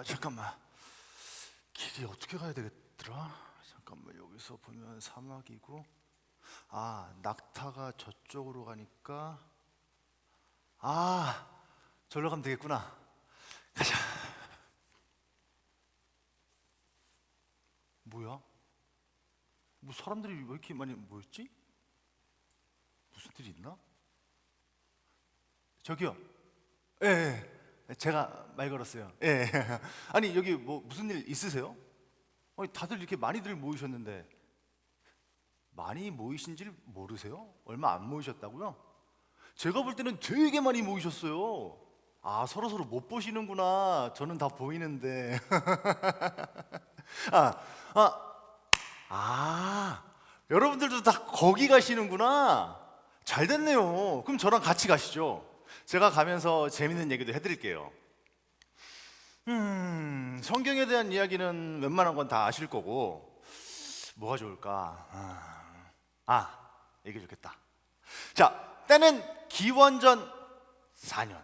잠깐만. 길이 어떻게 가야 되겠더라? 잠깐만, 여기서 보면 사막이고, 낙타가 저쪽으로 가니까, 절로 가면 되겠구나. 가자. 뭐야? 뭐 사람들이 왜 이렇게 많이 모였지? 무슨 일이 있나? 저기요. 예, 제가 말 걸었어요. 예. 아니, 여기 뭐 무슨 일 있으세요? 아니, 다들 이렇게 많이들 모이셨는데 많이 모이신지를 모르세요? 얼마 안 모이셨다고요? 제가 볼 때는 되게 많이 모이셨어요. 서로 못 보시는구나. 저는 다 보이는데. 아, 아, 여러분들도 다 거기 가시는구나. 잘 됐네요. 그럼 저랑 같이 가시죠. 제가 가면서 재밌는 얘기도 해드릴게요. 성경에 대한 이야기는 웬만한 건 다 아실 거고, 뭐가 좋을까? 얘기 좋겠다. 자, 때는 기원전 4년.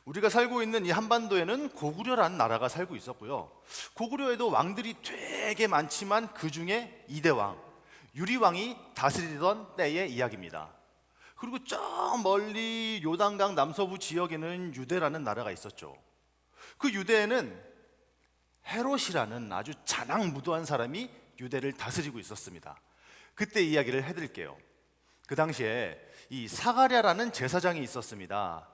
우리가 살고 있는 이 한반도에는 고구려라는 나라가 살고 있었고요. 고구려에도 왕들이 되게 많지만 그 중에 이대왕, 유리왕이 다스리던 때의 이야기입니다. 그리고 저 멀리 요단강 남서부 지역에는 유대라는 나라가 있었죠. 그 유대에는 헤롯이라는 아주 자랑무도한 사람이 유대를 다스리고 있었습니다. 그때 이야기를 해드릴게요. 그 당시에 이 사가랴라는 제사장이 있었습니다.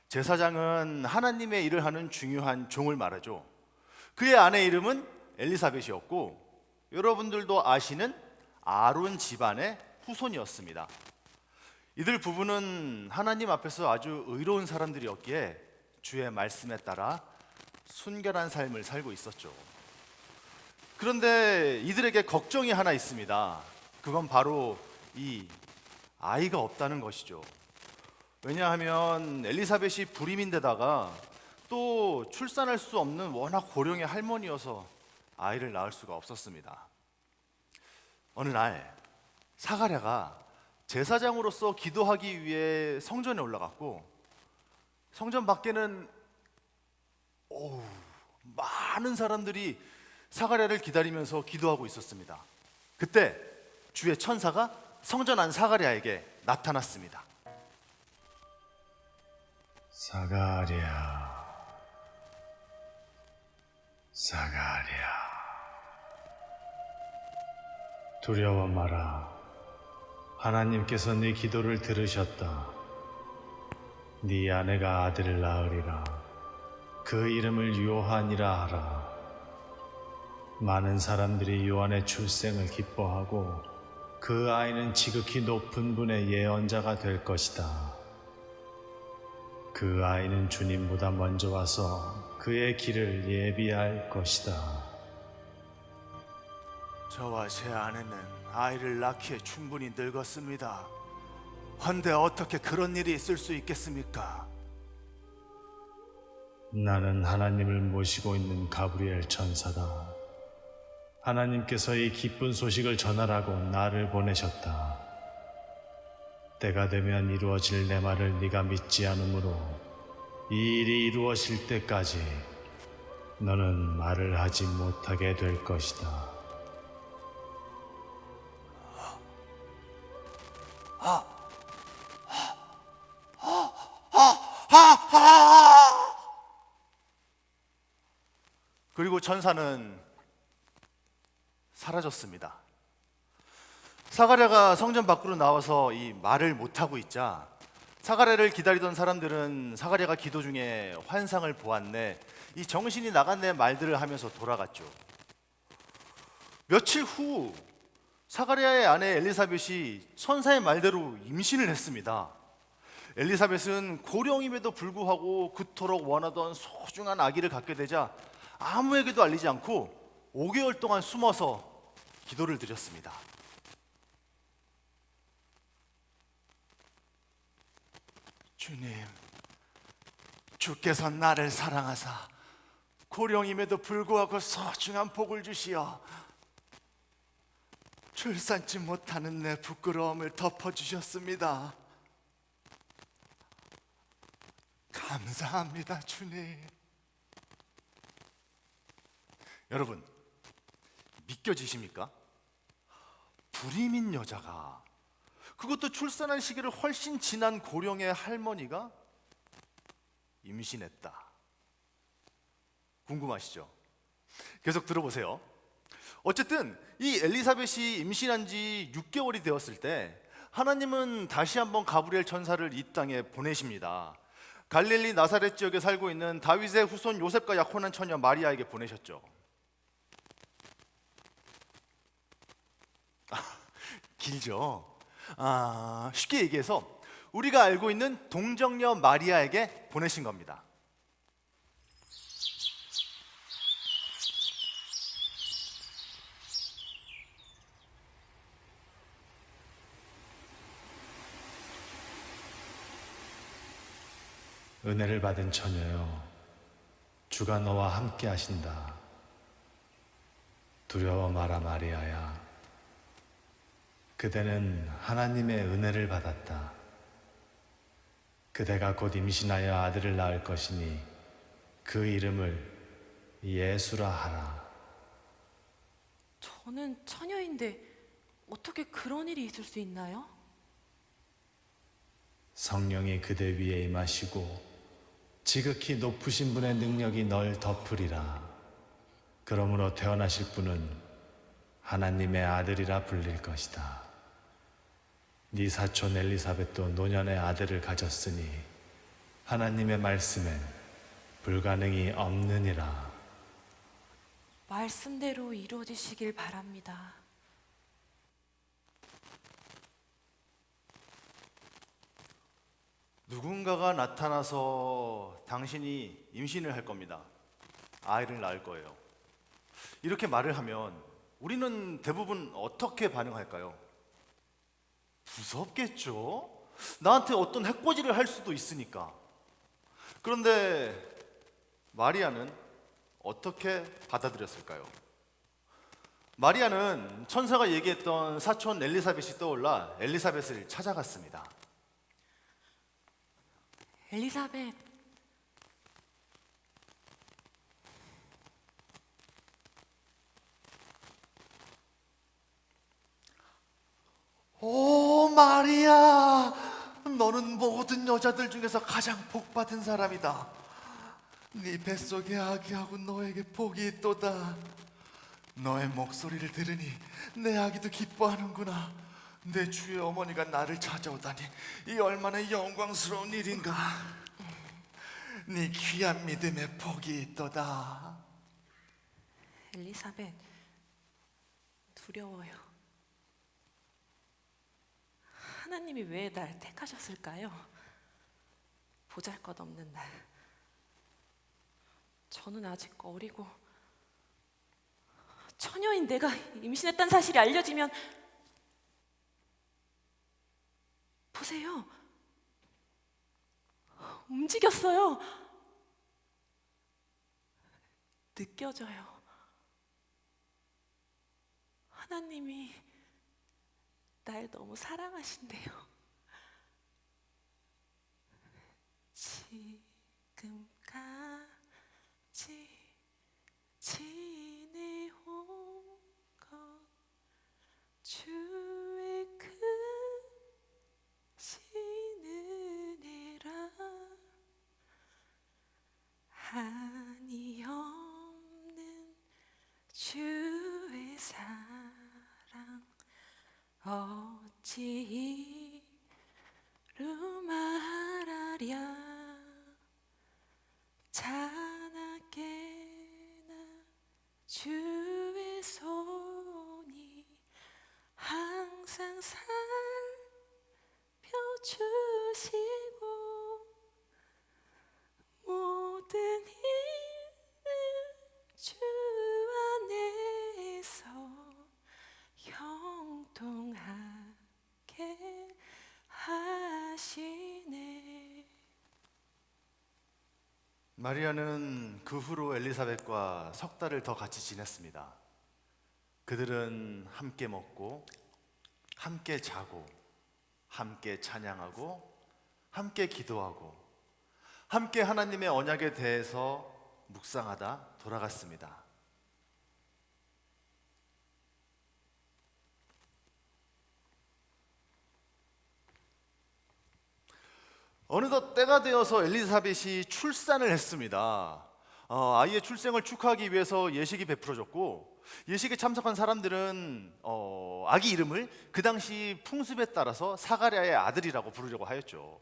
제사장은 하나님의 일을 하는 중요한 종을 말하죠. 그의 아내 이름은 엘리사벳이었고, 여러분들도 아시는 아론 집안의 후손이었습니다. 이들 부부는 하나님 앞에서 아주 의로운 사람들이었기에 주의 말씀에 따라 순결한 삶을 살고 있었죠. 그런데 이들에게 걱정이 하나 있습니다. 그건 바로 이 아이가 없다는 것이죠. 왜냐하면 엘리사벳이 불임인데다가 또 출산할 수 없는 워낙 고령의 할머니여서 아이를 낳을 수가 없었습니다. 어느 날 사가랴가 제사장으로서 기도하기 위해 성전에 올라갔고, 성전 밖에는 많은 사람들이 사가랴를 기다리면서 기도하고 있었습니다. 그때 주의 천사가 성전 안 사가랴에게 나타났습니다. 사가랴, 두려워 마라. 하나님께서 네 기도를 들으셨다. 네 아내가 아들을 낳으리라. 그 이름을 요한이라 하라. 많은 사람들이 요한의 출생을 기뻐하고 그 아이는 지극히 높은 분의 예언자가 될 것이다. 그 아이는 주님보다 먼저 와서 그의 길을 예비할 것이다. 저와 제 아내는 아이를 낳기에 충분히 늙었습니다. 헌데 어떻게 그런 일이 있을 수 있겠습니까? 나는 하나님을 모시고 있는 가브리엘 천사다. 하나님께서 이 기쁜 소식을 전하라고 나를 보내셨다. 때가 되면 이루어질 내 말을 네가 믿지 않으므로 이 일이 이루어질 때까지 너는 말을 하지 못하게 될 것이다. 그리고 천사는 사라졌습니다. 사가랴가 성전 밖으로 나와서 이 말을 못하고 있자 사가랴를 기다리던 사람들은 사가랴가 기도 중에 환상을 보았네, 이 정신이 나갔네 말들을 하면서 돌아갔죠. 며칠 후 사가랴의 아내 엘리사벳이 천사의 말대로 임신을 했습니다. 엘리사벳은 고령임에도 불구하고 그토록 원하던 소중한 아기를 갖게 되자 아무에게도 알리지 않고 5개월 동안 숨어서 기도를 드렸습니다. 주님, 주께서 나를 사랑하사 고령임에도 불구하고 소중한 복을 주시어 출산치 못하는 내 부끄러움을 덮어주셨습니다. 감사합니다, 주님. 여러분, 믿겨지십니까? 불임인 여자가, 그것도 출산할 시기를 훨씬 지난 고령의 할머니가 임신했다. 궁금하시죠? 계속 들어보세요. 어쨌든 이 엘리사벳이 임신한 지 6개월이 되었을 때 하나님은 다시 한번 가브리엘 천사를 이 땅에 보내십니다. 갈릴리 나사렛 지역에 살고 있는 다윗의 후손 요셉과 약혼한 처녀 마리아에게 보내셨죠. 길죠? 쉽게 얘기해서 우리가 알고 있는 동정녀 마리아에게 보내신 겁니다. 은혜를 받은 처녀여, 주가 너와 함께 하신다. 두려워 마라 마리아야. 그대는 하나님의 은혜를 받았다. 그대가 곧 임신하여 아들을 낳을 것이니 그 이름을 예수라 하라. 저는 처녀인데 어떻게 그런 일이 있을 수 있나요? 성령이 그대 위에 임하시고 지극히 높으신 분의 능력이 널 덮으리라. 그러므로 태어나실 분은 하나님의 아들이라 불릴 것이다. 네 사촌 엘리사벳도 노년의 아들을 가졌으니 하나님의 말씀엔 불가능이 없느니라. 말씀대로 이루어지시길 바랍니다. 누군가가 나타나서 당신이 임신을 할 겁니다. 아이를 낳을 거예요. 이렇게 말을 하면 우리는 대부분 어떻게 반응할까요? 무섭겠죠? 나한테 어떤 해코지를 할 수도 있으니까. 그런데 마리아는 어떻게 받아들였을까요? 마리아는 천사가 얘기했던 사촌 엘리사벳이 떠올라 엘리사벳을 찾아갔습니다. 엘리사벳, 오 마리아, 너는 모든 여자들 중에서 가장 복받은 사람이다. 네 뱃속에 아기하고 너에게 복이 있도다. 너의 목소리를 들으니 내 아기도 기뻐하는구나. 내 주의 어머니가 나를 찾아오다니 이 얼마나 영광스러운 일인가. 네 귀한 믿음에 복이 있도다. 엘리사벳, 두려워요. 하나님이 왜 날 택하셨을까요? 보잘것없는 날. 저는 아직 어리고 처녀인 내가 임신했다는 사실이 알려지면, 보세요, 움직였어요. 느껴져요. 하나님이 날 너무 사랑하신대요. 지금까지 지내온 것 주의 크신 은혜라. 한이 없는 주의 사랑 어찌 이루 말하랴. 자나깨나 주의 손이 항상 살펴주시고 모든 일을 주 안에서 형통하게 하시네. 마리아는 그 후로 엘리사벳과 석 달을 더 같이 지냈습니다. 그들은 함께 먹고 함께 자고 함께 찬양하고 함께 기도하고 함께 하나님의 언약에 대해서 묵상하다 돌아갔습니다. 어느덧 때가 되어서 엘리사벳이 출산을 했습니다. 아이의 출생을 축하하기 위해서 예식이 베풀어졌고, 예식에 참석한 사람들은 아기 이름을 그 당시 풍습에 따라서 사가랴의 아들이라고 부르려고 하였죠.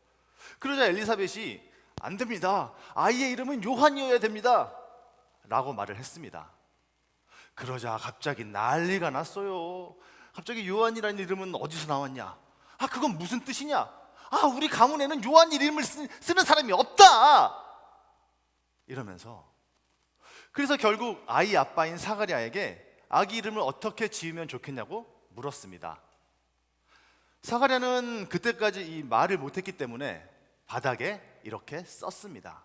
그러자 엘리사벳이 안 됩니다, 아이의 이름은 요한이어야 됩니다 라고 말을 했습니다. 그러자 갑자기 난리가 났어요. 갑자기 요한이라는 이름은 어디서 나왔냐? 그건 무슨 뜻이냐? 우리 가문에는 요한 이름을 쓰는 사람이 없다 이러면서, 그래서 결국 아이 아빠인 사가랴에게 아기 이름을 어떻게 지으면 좋겠냐고 물었습니다. 사가랴는 그때까지 이 말을 못했기 때문에 바닥에 이렇게 썼습니다.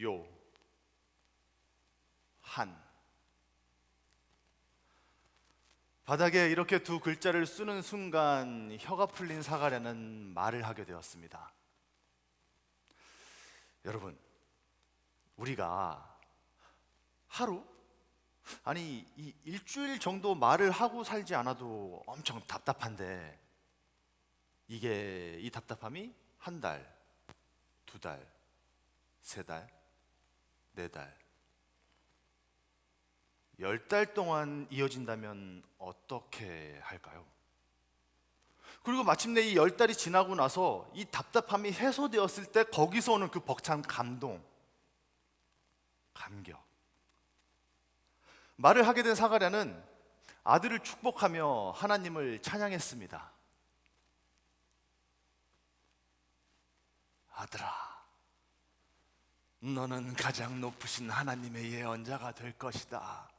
요, 한. 바닥에 이렇게 두 글자를 쓰는 순간 혀가 풀린 사가랴는 말을 하게 되었습니다. 여러분, 우리가 하루, 아니 이 일주일 정도 말을 하고 살지 않아도 엄청 답답한데, 이 답답함이 한 달, 두 달, 세 달, 네 달, 10달 동안 이어진다면 어떻게 할까요? 그리고 마침내 이 10달이 지나고 나서 이 답답함이 해소되었을 때 거기서 오는 그 벅찬 감동, 감격. 말을 하게 된 사가랴는 아들을 축복하며 하나님을 찬양했습니다. 아들아, 너는 가장 높으신 하나님의 예언자가 될 것이다.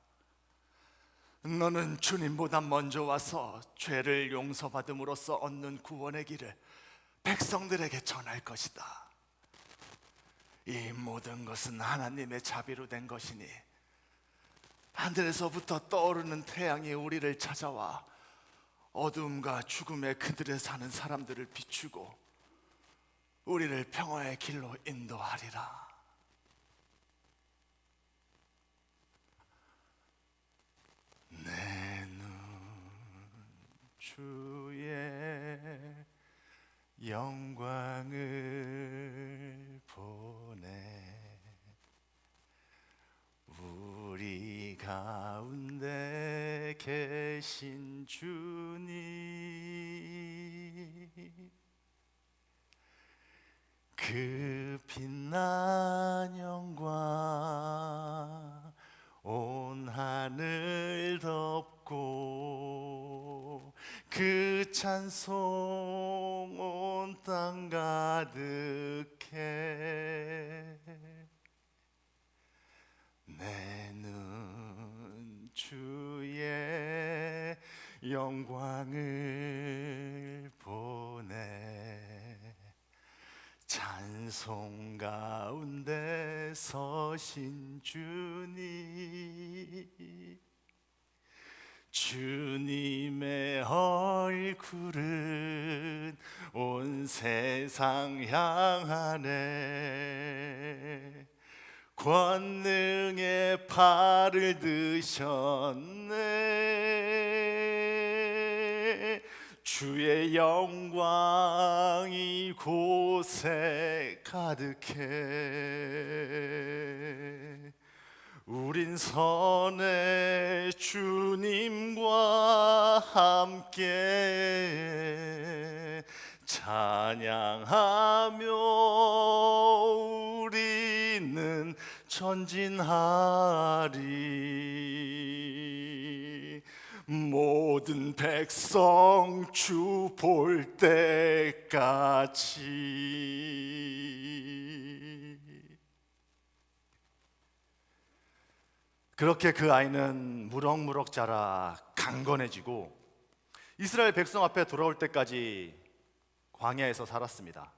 너는 주님보다 먼저 와서 죄를 용서받음으로써 얻는 구원의 길을 백성들에게 전할 것이다. 이 모든 것은 하나님의 자비로 된 것이니 하늘에서부터 떠오르는 태양이 우리를 찾아와 어둠과 죽음의 그들에 사는 사람들을 비추고 우리를 평화의 길로 인도하리라. 내 눈 주의 영광을 보네. 우리 가운데 계신 주님, 그 빛난 영광 온 하늘 덮고 그 찬송 온 땅 가득해. 내 눈 주의 영광을 보네. 찬송 가운데 서신 주님, 주님의 얼굴은 온 세상 향하네. 권능의 팔을 드셨네. 주의 영광이 곳에 가득해. 우린 선의 주님과 함께 찬양하며 우리는 전진하리. 모든 백성 주 볼 때까지. 그렇게 그 아이는 무럭무럭 자라 강건해지고 이스라엘 백성 앞에 돌아올 때까지 광야에서 살았습니다.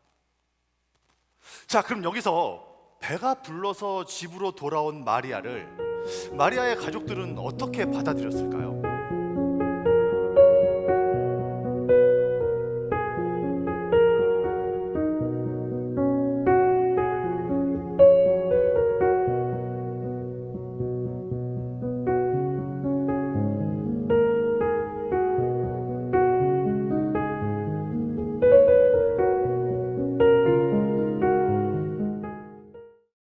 자, 그럼 여기서 배가 불러서 집으로 돌아온 마리아를 마리아의 가족들은 어떻게 받아들였을까요?